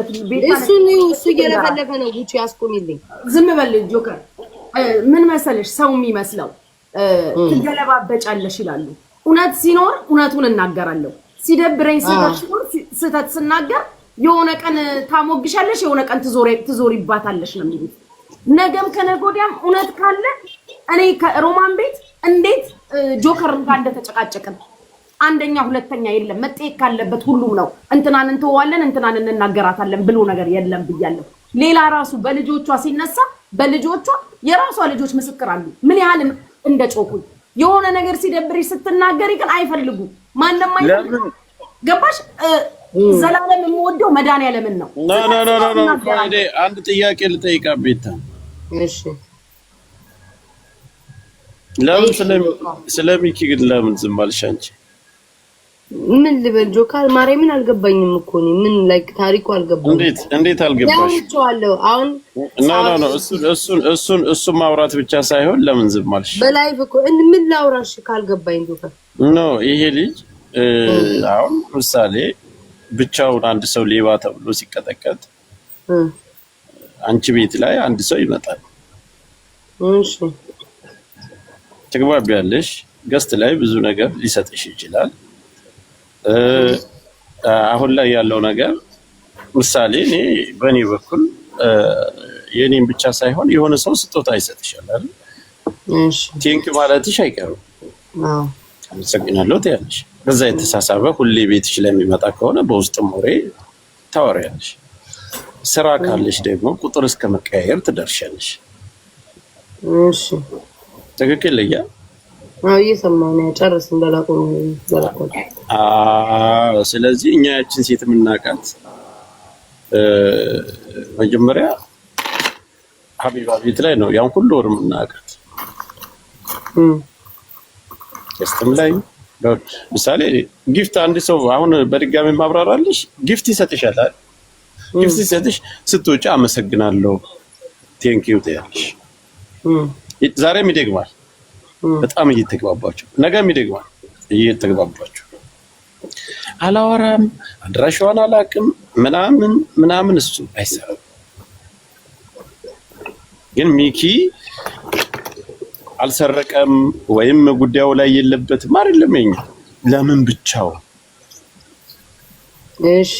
አለበት ቤታ እሱ እየለፈለፈ ነው ጉቺ ያስቆሚልኝ ዝም በል ጆከር ምን መሰለሽ ሰው የሚመስለው ትገለባበጫለሽ ይላሉ እውነት ሲኖር እውነቱን እናገራለሁ ሲደብረኝ ስህተት ስናገር የሆነ ቀን ታሞግሻለሽ የሆነ ቀን ትዞሪባታለሽ ነው የሚሉት ነገም ከነጎዲያም እውነት ካለ እኔ ከሮማን ቤት እንዴት ጆከር ጋር እንደተጨቃጨቅን አንደኛ ሁለተኛ የለም መጠየቅ ካለበት ሁሉም ነው እንትናን እንተዋለን እንትናን እንናገራታለን ብሎ ነገር የለም ብያለሁ ሌላ ራሱ በልጆቿ ሲነሳ በልጆቿ የራሷ ልጆች ምስክር አሉ ምን ያህል እንደጮኩኝ የሆነ ነገር ሲደብርሽ ስትናገሪ ግን አይፈልጉ ማንንም አይፈልጉ ገባሽ ዘላለም የምወደው መድኃኒዓለምን ነው ኖ ፍራይዴ አንድ ጥያቄ ልጠይቃ ቤታ እሺ ለምን ስለሚኪ ግን ለምን ዝም አልሽ አንቺ ምን ልበል ጆከር ማርያምን አልገባኝም እኮ ነው ምን ላይክ ታሪኩ አልገባኝም እንዴት አልገባሽ ያውቻለሁ አሁን ኖ እሱ ማውራት ብቻ ሳይሆን ለምን ዝም አልሽ በላይቭ እኮ ምን ላውራሽ ካልገባኝ ጆከር ኖ ይሄ ልጅ አሁን ምሳሌ ብቻውን አንድ ሰው ሌባ ተብሎ ሲቀጠቀጥ አንቺ ቤት ላይ አንድ ሰው ይመጣል እሺ ትግባቢያለሽ ገስት ላይ ብዙ ነገር ሊሰጥሽ ይችላል አሁን ላይ ያለው ነገር ምሳሌ እኔ በኔ በኩል የኔን ብቻ ሳይሆን የሆነ ሰው ስጦታ ይሰጥሻል አይደል እሺ ቲንክ ማለትሽ አይቀርም አዎ አመሰግናለሁ ትያለሽ በዛ የተሳሳበ ሁሌ ቤትሽ ለሚመጣ ከሆነ በውስጥም ወሬ ታወሪያለሽ ስራ ካለሽ ደግሞ ቁጥር እስከ መቀያየር ትደርሻለሽ እሺ ትክክል ለያ እየሰማሁ ነው ጨርስ እንደላቆም ዘላቆም ስለዚህ እኛ ያችን ሴት የምናውቃት መጀመሪያ ሀቢባ ቤት ላይ ነው ያን ሁሉ ወር የምናውቃት ከስተም ላይ ምሳሌ ጊፍት አንድ ሰው አሁን በድጋሚ ማብራራለሽ ጊፍት ይሰጥሻል ጊፍት ሲሰጥሽ ስትወጪ አመሰግናለሁ ቴንኪው ትያለሽ ዛሬም ይደግማል በጣም እየተግባባችሁ ነገም ይደግማል እየተግባባችሁ አላወራም አድራሻዋን አላውቅም ምናምን እሱ አይሰራም ግን ሚኪ አልሰረቀም ወይም ጉዳዩ ላይ የለበትም አይደለም ለምን ብቻው እሺ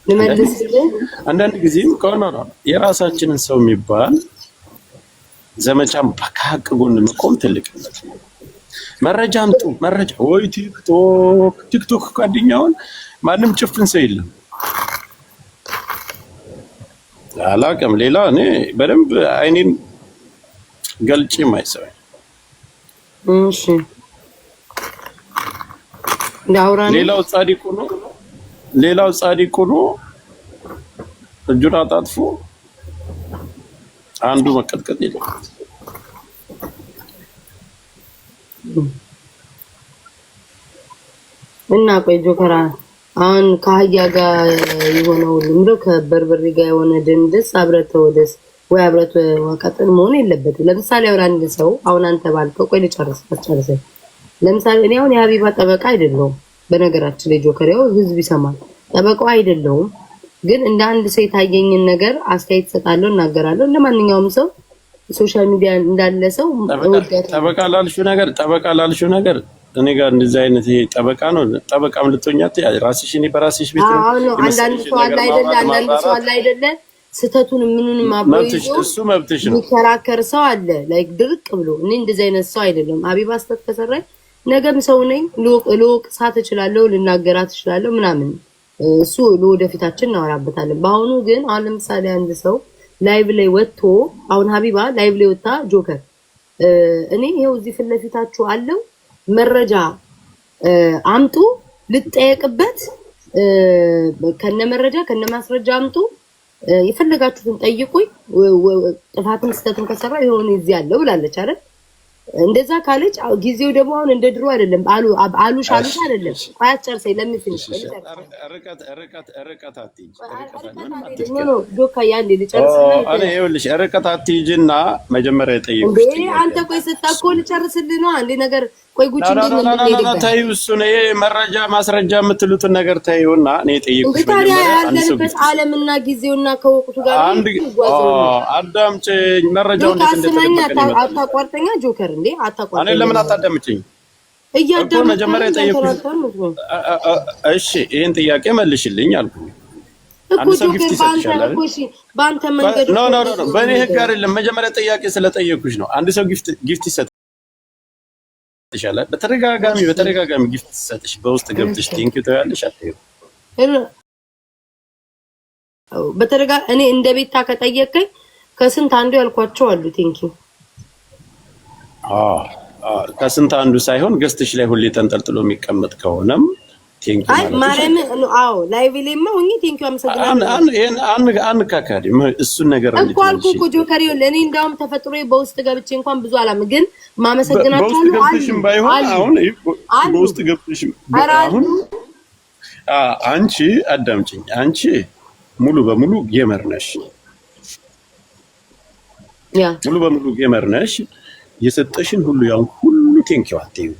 ለመልስልኝ አንዳንድ ጊዜም ከሆነ የራሳችንን ሰው የሚባል ዘመቻም በካቅ ጎን መቆም ትልቅነት መረጃም መረጃ ወይ ቲክቶክ ጓደኛውን ማንም ጭፍን ሰው የለም አላውቅም ሌላ እኔ በደንብ አይኔን ገልጬ ማይሰው እሺ ዳውራን ሌላው ጻድቁ ነው እጁን አጣጥፎ አንዱ መቀጥቀጥ የለም እና ቆይ ጆከራ አሁን ከአህያ ጋር የሆነው ልምዶ ከበርበሬ ጋር የሆነ ድንድስ አብረተው ወደስ ወይ አብረተው ወቀጥን መሆን የለበትም ለምሳሌ አንድ ሰው አሁን አንተ ባልከው ቆይ ልጨርስ ለምሳሌ እኔ አሁን የሀቢባ ጠበቃ አይደለሁም በነገራችን ላይ ጆከራው ህዝብ ይሰማል ጠበቃው አይደለሁም ግን እንደ አንድ ሴት አየኝን ነገር አስተያየት ሰጣለሁ እናገራለሁ ለማንኛውም ሰው ሶሻል ሚዲያ እንዳለ ሰው ጠበቃ ላልሽው ነገር እኔ ጋር እንደዚህ አይነት ይሄ ጠበቃ ነው ጠበቃም ልትሆኛት ራስሽ እኔ በራስሽ ቤት ነው አንዳንድ ሰው አለ አይደለ ስተቱን ምንንም አብሮይዞ እሱ መብትሽ ነው የሚከራከር ሰው አለ ላይክ ድርቅ ብሎ እኔ እንደዚህ አይነት ሰው አይደለም ሀቢባ ስተት ከሰራኝ ነገም ሰው ነኝ ሎቅ ሳት እችላለሁ ልናገራት እችላለሁ ምናምን እሱ ለወደፊታችን እናወራበታለን በአሁኑ ግን አሁን ለምሳሌ አንድ ሰው ላይቭ ላይ ወጥቶ አሁን ሀቢባ ላይቭ ላይ ወጣ ጆከር እኔ ይሄው እዚህ ፊት ለፊታችሁ አለው መረጃ አምጡ ልጠየቅበት ከነመረጃ ከነማስረጃ አምጡ የፈለጋችሁትን ጠይቁኝ ጥፋትም ስተትም ከሰራ ይሆን እዚህ ያለው ብላለች አይደል እንደዛ ካለች ጊዜው ደግሞ አሁን እንደ ድሮ አይደለም አሉሽ አይደለም አያጨርሰኝ ለምንስ ርቀት አትይጂ ዶካ ያንዴ ልጨርስ አለ ይኸውልሽ ርቀት አትይጂና መጀመሪያ ጠይቁ አንተ ቆይ ስታኮ ልጨርስልህ ነው አንዴ ነገር ቆይ ጉቺ እንደምን ታዩ እሱ ነው መረጃ ማስረጃ የምትሉትን ነገር ታዩና እኔ ጠይቁሽ ያለንበት ዓለምና ጊዜውና ከወቅቱ ጋር አዳምጪኝ መረጃው እንደተጠበቀ ነው አታቋርጠኛ ጆከር እንዴ አታቋርጠኛ እኔ ለምን አታዳምጪኝ እያዳመጥኩ መጀመሪያ ጠይቁኝ እሺ ይሄን ጥያቄ መልሽልኝ አልኩኝ አንድ ሰው ጊፍት ይሰጥሻል አይደል ባንተ መንገድ ኖ በእኔ ህግ አይደለም መጀመሪያ ጥያቄ ስለጠየቁሽ ነው አንድ ሰው ጊፍት ይሰጥሻል በተደጋጋሚ ጊፍት ይሰጥሽ በውስጥ ገብተሽ ቴንኪው ትያለሽ አትይው እኔ እንደ ቤታ ከጠየቀኝ ከስንት አንዱ ያልኳቸው አሉ ቴንኪው ከስንት አንዱ ሳይሆን ገዝተሽ ላይ ሁሌ ተንጠልጥሎ የሚቀመጥ ከሆነም ቴንኪው ማለት አይ ማርያም አዎ ላይቭ ላይማ ሆኜ ቴንኪው አመሰግናለሁ አንካካዲ እሱን ነገር እኮ አልኩ እኮ ጆከሪው ለኔ እንዳውም ተፈጥሮዬ በውስጥ ገብቼ እንኳን ብዙ አላም ግን ማመሰግናቸው በውስጥ ገብተሽም ባይሆን አሁን በውስጥ ገብተሽም አሁን አንቺ አዳምጪኝ አንቺ ሙሉ በሙሉ ጌመር ነሽ ሙሉ በሙሉ ጌመር ነሽ የሰጠሽን ሁሉ ያው ሁሉ ቴንኪው አትይው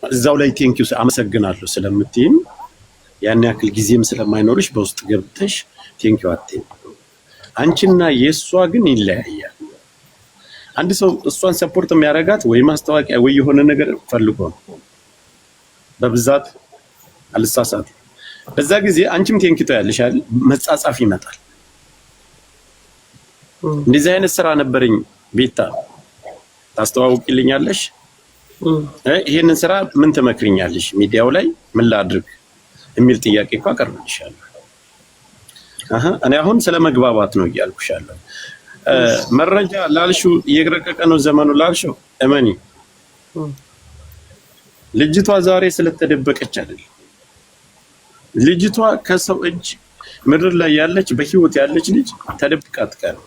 እዛው ላይ ቴንኪው አመሰግናለሁ ስለምትይም ያን ያክል ጊዜም ስለማይኖርሽ በውስጥ ገብተሽ ቴንኪው አትይው አንቺና የሷ ግን ይለያያል አንድ ሰው እሷን ሰፖርት የሚያረጋት ወይ ማስተዋቂያ ወይ የሆነ ነገር ፈልጎ ነው በብዛት አልሳሳት በዛ ጊዜ አንቺም ቴንኪው ታያለሽ አይደል መጻጻፍ ይመጣል እንደዚህ አይነት ስራ ነበርኝ ቤታ ታስተዋውቂልኛለሽ ይሄንን ስራ ምን ትመክሪኛለሽ ሚዲያው ላይ ምን ላድርግ የሚል ጥያቄ እኮ አቀርብልሻለሁ እኔ አሁን ስለመግባባት ነው እያልኩሻለሁ መረጃ ላልሽው እየረቀቀ ነው ዘመኑ ላልሽው እመኒ ልጅቷ ዛሬ ስለተደበቀች አይደል ልጅቷ ከሰው እጅ ምድር ላይ ያለች በህይወት ያለች ልጅ ተደብቃ አትቀርም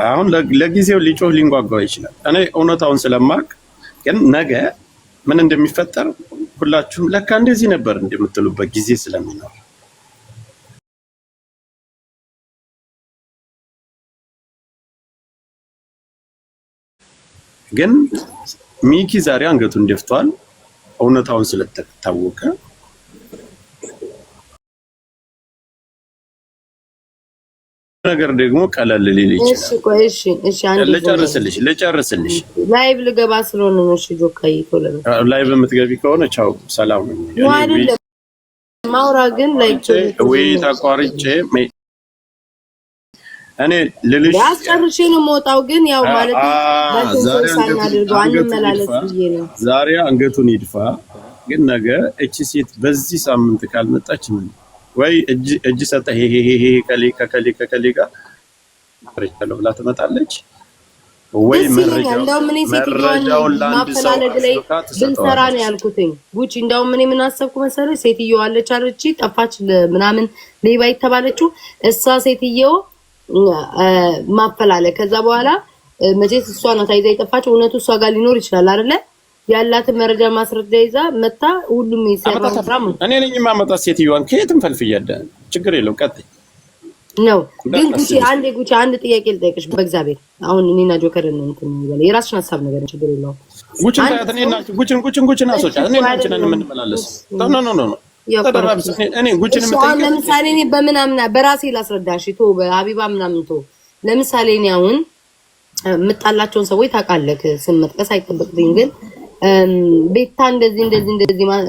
አሁን ለጊዜው ሊጮህ ሊንጓጓ ይችላል እኔ እውነታውን ስለማቅ ግን ነገ ምን እንደሚፈጠር ሁላችሁም ለካ እንደዚህ ነበር እንደምትሉበት ጊዜ ስለሚኖር ግን ሚኪ ዛሬ አንገቱን ደፍቷል እውነታውን ስለተታወቀ ነገር ደግሞ ቀለል ሊል ይችላል እሺ አንዴ ልጨርስልሽ ላይቭ ልገባ ስለሆነ ነው እሺ ጆካይ ቶሎ ላይቭ የምትገቢ ከሆነ ቻው ሰላም ነው ማውራ ግን ላይክ ወይ ታቋርጬ እኔ ልልሽ ያስጨርሽ ነው የምወጣው ግን ያው ማለት ዛሬ አንገቱን ይድፋ ግን ነገ እቺ ሴት በዚህ ሳምንት ካልመጣች ምን ወይ እጅ ሰጠ ይሄ ከሌ ጋር ፍሬቻለሁ ብላ ትመጣለች ወይ መረጃውን ለአንድ ሰው ብንሰራ ነው ያልኩትኝ ጉቺ እንደውም እኔ ምን አሰብኩ መሰለሽ ሴትየዋ አለች አለች ጠፋች ምናምን ሌባ የተባለችው እሷ ሴትየው ማፈላለግ ከዛ በኋላ መቼስ እሷ ነው ታይዛ የጠፋችው እውነቱ እሷ ጋር ሊኖር ይችላል አይደለ ያላትን መረጃ ማስረጃ ይዛ መታ ሁሉም ይሰራም እኔ ነኝ ማመጣ ሴትዮዋን ከየትም ፈልፍያደ ችግር የለው ቀጥይ ነው ግን ጉቺ አንድ ጥያቄ ልጠይቅሽ በእግዚአብሔር አሁን እኔና ጆከር ነው እንትን ይበለ የራስሽን ሐሳብ ነገር ችግር የለው ጉቺን ታያተኔና ጉቺን አሶጫ እኔና አንቺ ነን የምንመላለስ ኖ ተደራብስ እኔ ጉቺን የምጠይቀው ለምሳሌ እኔ በምናምና በራሴ ላስረዳሽ ቶ በሀቢባ ምናምን ቶ ለምሳሌ እኔ አሁን የምጣላቸውን ሰዎች ታውቃለህ ስም መጥቀስ አይጠበቅብኝ ግን ቤታ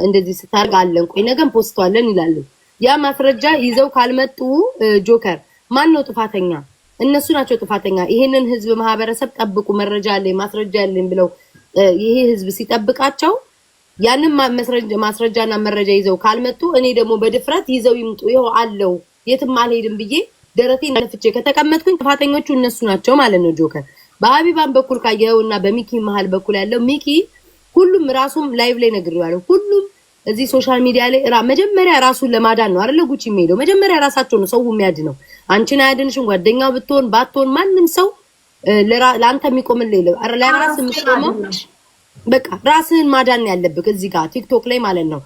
እንደዚህ ስታርግ አለን ቆይ ነገም ፖስቷለን ይላሉ ያ ማስረጃ ይዘው ካልመጡ ጆከር ማን ነው ጥፋተኛ እነሱ ናቸው ጥፋተኛ ይሄንን ህዝብ ማህበረሰብ ጠብቁ መረጃ አለኝ ማስረጃ አለኝ ብለው ይሄ ህዝብ ሲጠብቃቸው ያንን ማስረጃና መረጃ ይዘው ካልመጡ እኔ ደግሞ በድፍረት ይዘው ይምጡ ይሄው አለው የትም አልሄድም ብዬ ደረቴን አለፍቼ ከተቀመጥኩኝ ጥፋተኞቹ እነሱ ናቸው ማለት ነው ጆከር በሀቢባን በኩል ካየውና በሚኪ መሃል በኩል ያለው ሚኪ ሁሉም ራሱም ላይቭ ላይ ነግሬዋለሁ ሁሉም እዚህ ሶሻል ሚዲያ ላይ መጀመሪያ ራሱን ለማዳን ነው አይደል ጉቺ የሚሄደው መጀመሪያ ራሳቸው ነው ሰው የሚያድነው አንቺን አያድንሽም ጓደኛው ባትሆን ማንም ሰው ለአንተ የሚቆምልህ የለም አረ ለራስ የምትቆመው በቃ ራስህን ማዳን ያለብህ እዚህ ጋር ቲክቶክ ላይ ማለት ነው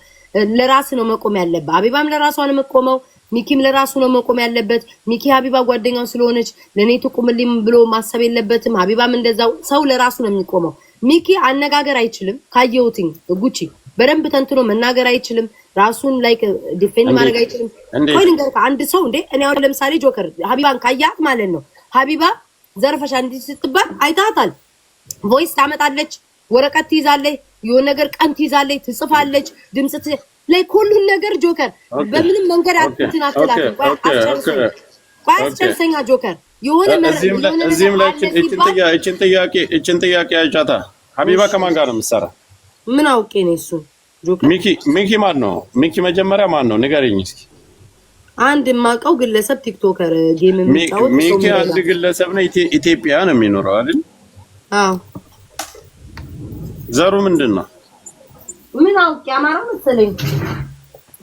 ለራስ ነው መቆም ያለብህ አቢባም ለራሷ ነው መቆመው ሚኪም ለራሱ ነው መቆም ያለበት። ሚኪ ሀቢባ ጓደኛው ስለሆነች ለኔ ትቁምልኝ ብሎ ማሰብ የለበትም። ሀቢባም እንደዛው ሰው ለራሱ ነው የሚቆመው። ሚኪ አነጋገር አይችልም ካየሁትኝ ጉቺ በደንብ ተንትኖ መናገር አይችልም። ራሱን ላይክ ዲፌንድ ማድረግ አይችልም። ቆይ ልንገርህ አንድ ሰው እንዴ እኔ አሁን ለምሳሌ ጆከር ሀቢባን ካያት ማለት ነው ሀቢባ ዘርፈሻ እንዲህ ስትባል አይታታል። ቮይስ ታመጣለች፣ ወረቀት ትይዛለች፣ የሆነ ነገር ቀን ትይዛለች፣ ትጽፋለች፣ ድምጽ ላይ ሁሉን ነገር ጆከር በምንም መንገድ አትንትን አትላትም። ቆይ አስጨርሰኛ ጆከር የሆነ እዚህም ላይ እችን ጥያቄ አይቻታ ሀቢባ ከማን ጋር ነው የምትሰራ? ምን አውቄ ነው እሱ ጆከር ሚኪ ማን ነው? ሚኪ መጀመሪያ ማን ነው ንገረኝ እስኪ። አንድ የማውቀው ግለሰብ ቲክቶከር ጌም የሚጫወት ሚኪ አንድ ግለሰብ ነው። ኢትዮጵያ ነው የሚኖረው አይደል? አዎ። ዘሩ ምንድን ነው? ምን አውቄ አማራ መሰለኝ።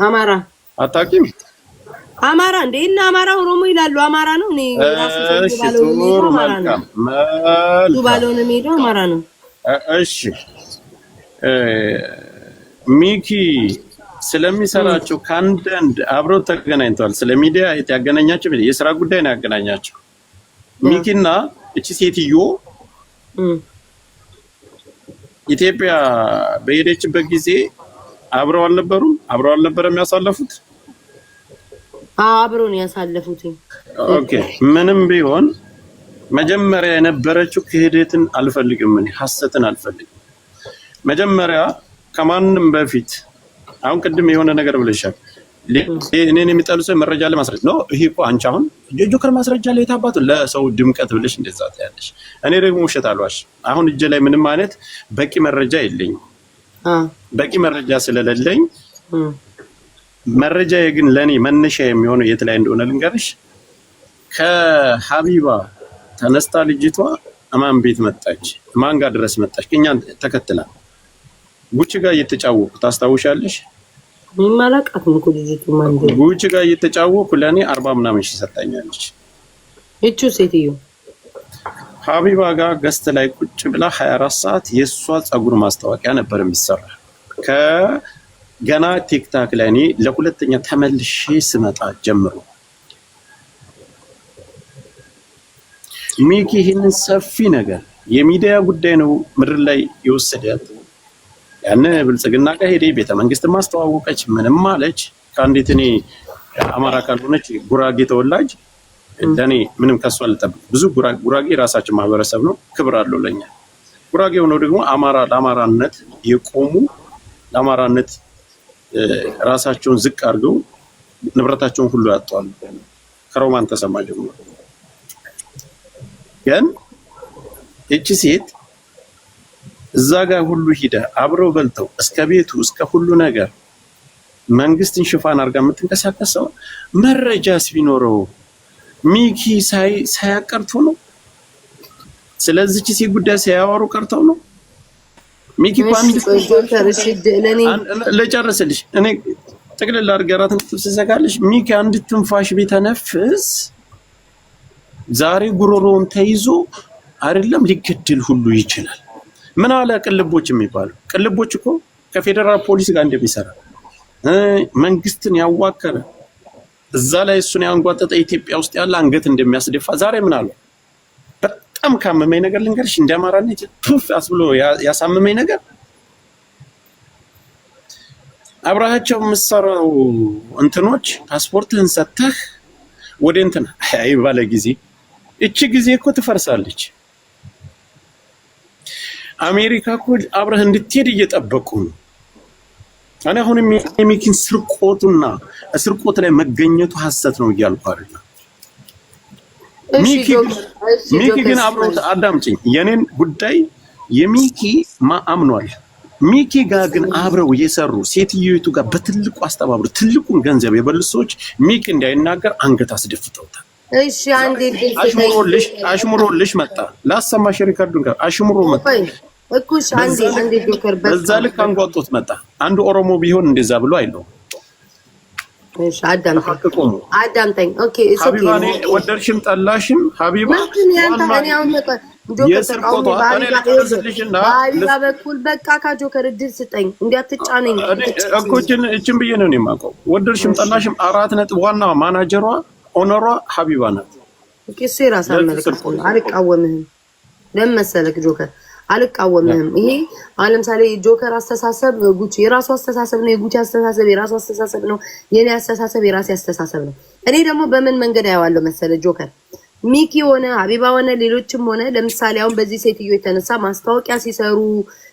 አማራ አታውቂም? አማራ እንደ እና አማራ ኦሮሞ ይላሉ። አማራ ነው። እኔ ራሱ ባለው ነው አማራ ነው። ባለው ነው የሚሄደው አማራ ነው። እሺ ሚኪ ስለሚሰራቸው ከአንዳንድ አብረው ተገናኝተዋል። ስለ ሚዲያ ያገናኛቸው የስራ ጉዳይ ነው ያገናኛቸው። ሚኪና እቺ ሴትዮ ኢትዮጵያ በሄደችበት ጊዜ አብረው አልነበሩም? አብረው አልነበረም ያሳለፉት? አብረው ነው ያሳለፉት። ኦኬ ምንም ቢሆን መጀመሪያ የነበረችው ክህደትን አልፈልግም፣ እኔ ሐሰትን አልፈልግም። መጀመሪያ ከማንም በፊት አሁን ቅድም የሆነ ነገር ብለሻል። እኔን የሚጠሉ ሰው መረጃ ለማስረጃ ነው። ይሄ እኮ አንቺ አሁን ጆከር ማስረጃ ላይ ታባቱ ለሰው ድምቀት ብለሽ እንደዛ ታያለሽ። እኔ ደግሞ ውሸት አልዋሽ። አሁን እጄ ላይ ምንም አይነት በቂ መረጃ የለኝም። በቂ መረጃ ስለሌለኝ መረጃዬ ግን ለኔ መነሻ የሚሆነው የት ላይ እንደሆነ ልንገርሽ። ከሀቢባ ተነስታ ልጅቷ እማን ቤት መጣች? ማን ጋር ድረስ መጣች? እኛን ተከትላ ጉቺ ጋር እየተጫወቁ ታስታውሻለሽ? ማላቃት ነው ልጅቱ ማን ነው? ጉቺ ጋር እየተጫወቁ ለኔ 40 ምናምን ሺህ ሰጣኛለች። እቺ ሴትዮ ሀቢባ ጋር ገስት ላይ ቁጭ ብላ 24 ሰዓት የሷ ፀጉር ማስታወቂያ ነበር የሚሰራ። ከገና ቲክታክ ላይ እኔ ለሁለተኛ ተመልሼ ስመጣ ጀምሮ ሚኪ ይህንን ሰፊ ነገር የሚዲያ ጉዳይ ነው ምድር ላይ የወሰዳት። ያን ብልጽግና ጋር ሄደ፣ ቤተ መንግስት ማስተዋወቀች፣ ምንም አለች። ከአንዲት እኔ አማራ ካልሆነች ጉራጌ ተወላጅ ለኔ ምንም ከሷ አልጠብቅ። ብዙ ጉራጌ ራሳችን ማህበረሰብ ነው፣ ክብር አለው ለኛ። ጉራጌ ሆነው ደግሞ አማራ ለአማራነት የቆሙ ለአማራነት ራሳቸውን ዝቅ አድርገው ንብረታቸውን ሁሉ ያጣሉ። ከሮማን ተሰማ ጀምሮ ግን እቺ ሴት እዛ ጋር ሁሉ ሂደ አብረው በልተው እስከ ቤቱ እስከ ሁሉ ነገር መንግስትን ሽፋን አድርጋ የምትንቀሳቀሰው መረጃስ ቢኖረው ሚኪ ሳያቀርቱ ነው። ስለዚህ እቺ ሴት ጉዳይ ሳያወሩ ቀርተው ነው። ሚኪ ፓንድ ለጨረሰልሽ እኔ ጠቅለል አድርገራትን ትዘጋለሽ። ሚኪ አንድ ትንፋሽ ቢተነፍስ ዛሬ ጉሮሮውን ተይዞ አይደለም ሊገድል ሁሉ ይችላል። ምን አለ ቅልቦች የሚባሉ ቅልቦች እኮ ከፌደራል ፖሊስ ጋር እንደሚሰራ መንግስትን ያዋከረ እዛ ላይ እሱን ያንጓጠጠ ኢትዮጵያ ውስጥ ያለ አንገት እንደሚያስደፋ ዛሬ ምን አለ። በጣም ካመመኝ ነገር ልንገርሽ፣ እንደማራነት ቱፍ አስብሎ ያሳመመኝ ነገር አብራሃቸው የምትሰራው እንትኖች ፓስፖርትህን ሰተህ ወደ እንትን አይ ባለ ጊዜ እቺ ጊዜ እኮ ትፈርሳለች። አሜሪካ እኮ አብረህ እንድትሄድ እየጠበቁ ነው። እኔ አሁን የሚኪን ስርቆቱና ስርቆት ላይ መገኘቱ ሐሰት ነው እያልኩ አይደለም። ሚኪ ግን አብረው አዳምጪኝ፣ የኔን ጉዳይ የሚኪ አምኗል። ሚኪ ጋር ግን አብረው የሰሩ ሴትዮይቱ ጋር በትልቁ አስተባብሩ ትልቁን ገንዘብ የበሉ ሰዎች ሚኪ እንዳይናገር አንገት አስደፍተውታል። እሺ አንዴ አሽሙሮልሽ መጣ። ላሰማሽ ሪከርዱን ጋር አሽሙሮ መጣ እኩሽ አንዴ ጆከር በዛ ልክ አንጓጦት መጣ። አንድ ኦሮሞ ቢሆን እንደዛ ብሎ አይለው። እሺ አዳምጠኝ። ኦኬ እሱ ሀቢባ ወደድሽም ጠላሽም ሀቢባ የስርቆቷ እኔ ልጨርስልሽና በሀቢባ በኩል በቃ ከጆከር እድል ስጠኝ እንዲያትጫነኝ እችን ብዬ ነው የማውቀው። ወደድሽም ጠላሽም 4 ነጥብ ዋና ማናጀሯ ኦነሯ ሀቢባ ናት። እሱ የራስ አመለካከት አልቃወምህም። ለምን መሰለክ ጆከር አልቃወምህም። ይሄ አሁን ለምሳሌ ጆከር አስተሳሰብ ጉቺ የራሱ አስተሳሰብ ነው፣ የጉቺ አስተሳሰብ የራሱ አስተሳሰብ ነው፣ የኔ አስተሳሰብ የራሴ አስተሳሰብ ነው። እኔ ደግሞ በምን መንገድ አየዋለሁ መሰለ ጆከር ሚኪ ሆነ ሀቢባ ሆነ ሌሎችም ሆነ ለምሳሌ አሁን በዚህ ሴትዮ የተነሳ ማስታወቂያ ሲሰሩ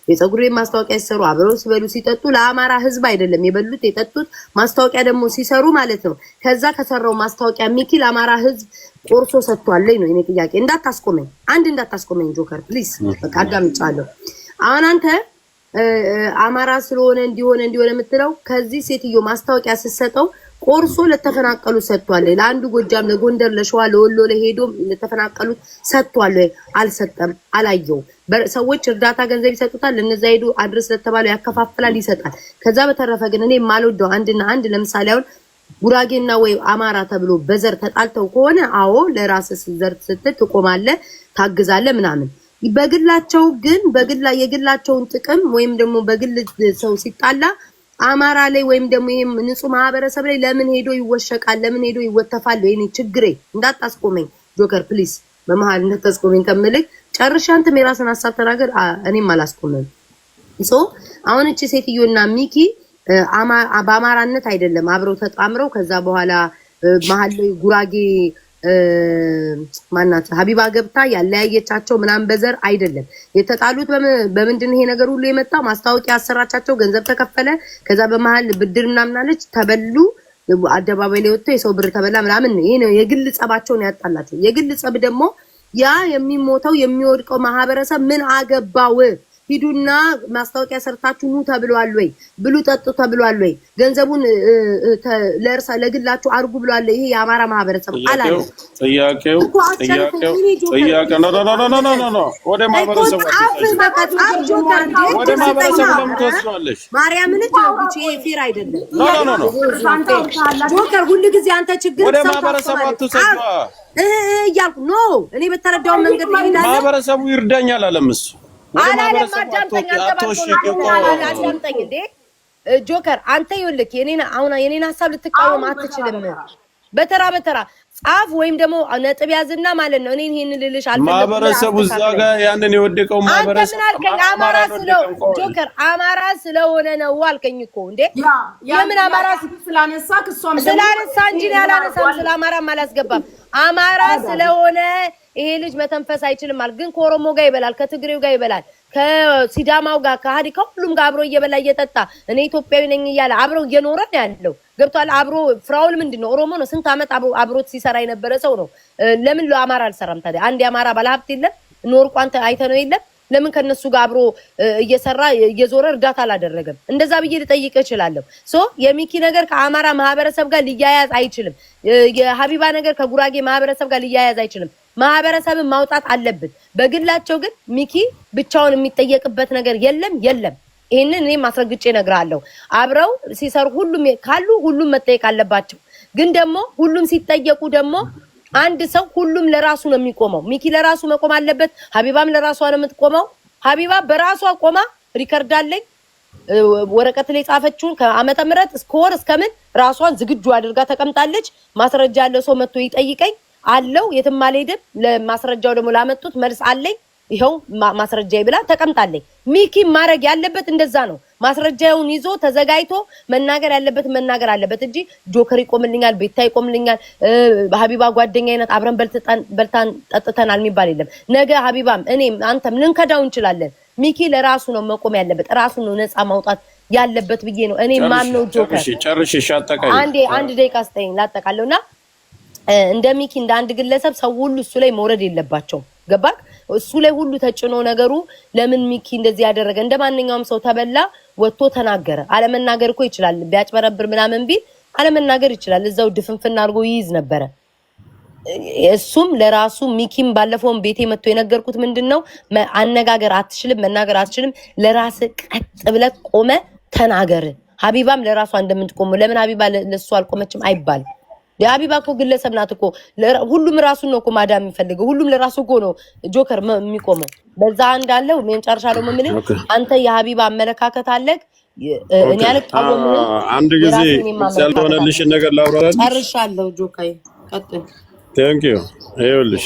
የፀጉሬ ማስታወቂያ ሲሰሩ አብረው ሲበሉ ሲጠጡ ለአማራ ሕዝብ አይደለም የበሉት የጠጡት ማስታወቂያ ደግሞ ሲሰሩ ማለት ነው። ከዛ ከሰራው ማስታወቂያ ሚኪ ለአማራ ሕዝብ ቆርሶ ሰጥቷለኝ ነው የኔ ጥያቄ። እንዳታስቆመኝ እንዳታስቆመኝ ጆከር ፕሊዝ በቃ አዳምጫለሁ። አሁን አንተ አማራ ስለሆነ እንዲሆነ የምትለው ከዚህ ሴትዮ ማስታወቂያ ስትሰጠው ቆርሶ ለተፈናቀሉ ሰጥቷል። ለአንዱ ጎጃም፣ ለጎንደር፣ ለሸዋ፣ ለወሎ ለሄዶ ለተፈናቀሉት ሰጥቷል። አልሰጠም፣ አላየው። ሰዎች እርዳታ ገንዘብ ይሰጡታል። ለነዛ ሄዶ አድርስ ለተባለው ያከፋፍላል፣ ይሰጣል። ከዛ በተረፈ ግን እኔ የማልወደው አንድና አንድ ለምሳሌ አሁን ጉራጌና ወይ አማራ ተብሎ በዘር ተጣልተው ከሆነ አዎ ለራስህ ዘር ስትል ትቆማለህ፣ ታግዛለህ ምናምን። በግላቸው ግን የግላቸውን ጥቅም ወይም ደግሞ በግል ሰው ሲጣላ አማራ ላይ ወይም ደግሞ ይሄም ንጹህ ማህበረሰብ ላይ ለምን ሄዶ ይወሸቃል? ለምን ሄዶ ይወተፋል? የኔ ችግሬ እንዳታስቆመኝ ጆከር ፕሊዝ፣ በመሃል እንዳታስቆመኝ ከምልክ ጨርሻ አንተም የራስን ሀሳብ ተናገር፣ እኔም አላስቆመም። አሁን እቺ ሴትዮና ሚኪ በአማራነት አይደለም አብረው ተጣምረው ከዛ በኋላ መሀል ላይ ጉራጌ ማናት ሀቢባ ገብታ ያለያየቻቸው ምናምን በዘር አይደለም የተጣሉት። በምንድን ይሄ ነገር ሁሉ የመጣ ማስታወቂያ አሰራቻቸው፣ ገንዘብ ተከፈለ። ከዛ በመሃል ብድር ምናምን አለች፣ ተበሉ። አደባባይ ላይ ወጥቶ የሰው ብር ተበላ ምናምን። ይሄ ነው የግል ጸባቸውን ያጣላቸው። የግል ጸብ ደግሞ ያ የሚሞተው የሚወድቀው ማህበረሰብ ምን አገባው? ሂዱና ማስታወቂያ ሰርታችሁ ኑ ተብሏል ወይ? ብሉ ጠጡ ተብሏል ወይ? ገንዘቡን ለግላችሁ አርጉ ብሏል። ይሄ የአማራ ማህበረሰብ አላለ። ጥያቄው ወደ ማህበረሰቡ ማርያምን ጆከር ይሄ ፌር አይደለም። ጆከር ሁሉ ጊዜ አንተ ችግር ወደ ማህበረሰቡ አትሰጣ እያልኩ ኖ እኔ በተረዳው መንገድ ማህበረሰቡ ይርዳኛል አለም እሱ አዳምጠኝ እንዴ ጆከር አንተ ይኸውልህ የኔን ሀሳብ ልትቃወም አትችልም። በተራ ጻፍ ወይም ደግሞ ነጥብ ያዝና ማለት ነው። እኔ ይሄን ልልሽ አልፈልግም። ማህበረሰቡ እዛ ጋር ያንን የወደቀው ማህበረሰብ ጆከር አማራ ስለሆነ ነው አልከኝ እኮ እንዴ። የምን አማራ ስላነሳ እንጂ ያላነሳም ስለ አማራም አላስገባም። አማራ ስለሆነ ይሄ ልጅ መተንፈስ አይችልም ማለት ግን ከኦሮሞ ጋር ይበላል፣ ከትግሬው ጋር ይበላል፣ ከሲዳማው ጋር ከሀዲ ከሁሉም ጋር አብሮ እየበላ እየጠጣ እኔ ኢትዮጵያዊ ነኝ እያለ አብሮ እየኖረ ነው ያለው። ገብቷል። አብሮ ፍራውል ምንድነው ኦሮሞ ነው። ስንት አመት አብሮት ሲሰራ የነበረ ሰው ነው። ለምን ለአማራ አልሰራም ታዲያ? አንድ የአማራ ባለሀብት የለም ኖርቋ አንተ አይተነው የለም? ለምን ከነሱ ጋር አብሮ እየሰራ እየዞረ እርዳታ አላደረገም? እንደዛ ብዬ ልጠይቅ እችላለሁ። የሚኪ ነገር ከአማራ ማህበረሰብ ጋር ሊያያዝ አይችልም። የሀቢባ ነገር ከጉራጌ ማህበረሰብ ጋር ሊያያዝ አይችልም። ማህበረሰብን ማውጣት አለብን። በግላቸው ግን ሚኪ ብቻውን የሚጠየቅበት ነገር የለም። ይሄንን እኔ ማስረግጬ እነግርሃለሁ። አብረው ሲሰሩ ሁሉም መጠየቅ አለባቸው። ግን ደግሞ ሁሉም ሲጠየቁ ደግሞ አንድ ሰው ሁሉም ለራሱ ነው የሚቆመው። ሚኪ ለራሱ መቆም አለበት። ሀቢባም ለራሷ ነው የምትቆመው። ሀቢባ በራሷ ቆማ ሪከርድ አለኝ ወረቀት ላይ ጻፈችውን ከዓመተ ምህረት እስከ ወር እስከምን ራሷን ዝግጁ አድርጋ ተቀምጣለች። ማስረጃ ያለው ሰው መጥቶ ይጠይቀኝ አለው። የትም አልሄድም። ለማስረጃው ደግሞ ላመጡት መልስ አለኝ። ይሄው ማስረጃ ይብላ ተቀምጣለኝ። ሚኪ ማድረግ ያለበት እንደዛ ነው። ማስረጃውን ይዞ ተዘጋጅቶ መናገር ያለበት መናገር አለበት እንጂ ጆከር ይቆምልኛል፣ ቤታ ይቆምልኛል፣ ሀቢባ ጓደኛዬ ናት አብረን በልታን ጠጥተናል የሚባል የለም። ነገ ሀቢባም እኔም አንተም ልንከዳው እንችላለን። ሚኪ ለራሱ ነው መቆም ያለበት፣ ራሱ ነው ነፃ ማውጣት ያለበት ብዬ ነው እኔ ማምነው። ጆከር አንድ ደቂቃ ስጠኝ ላጠቃለውና እንደ ሚኪ እንደ አንድ ግለሰብ ሰው ሁሉ እሱ ላይ መውረድ የለባቸውም። ገባክ? እሱ ላይ ሁሉ ተጭኖ ነገሩ ለምን ሚኪ እንደዚህ ያደረገ እንደ ማንኛውም ሰው ተበላ ወጥቶ ተናገረ። አለመናገር እኮ ይችላል። ቢያጭበረብር ምናምን ቢል አለመናገር ይችላል። እዛው ድፍንፍና አድርጎ ይይዝ ነበረ። እሱም ለራሱ ሚኪም ባለፈውም ቤቴ መጥቶ የነገርኩት ምንድነው አነጋገር አትችልም፣ መናገር አትችልም። ለራስ ቀጥ ብለህ ቆመ ተናገር። ሀቢባም ለራሷ እንደምትቆም ለምን ሀቢባ ለሱ አልቆመችም አይባል። የሀቢባ እኮ ግለሰብ ናት እኮ ሁሉም ራሱን ነው እኮ ማዳም የሚፈልገው ሁሉም ለራሱ እኮ ነው ጆከር የሚቆመው በዛ እንዳለው መጨረሻ ደግሞ ምን አንተ የሀቢባ አመለካከት አለክ እኔ አልቃወምም አንድ ጊዜ ያልሆነልሽ ነገር ላውራራልሽ ጨርሻለሁ ጆከር ቀጥል ቴንክ ዩ ይኸውልሽ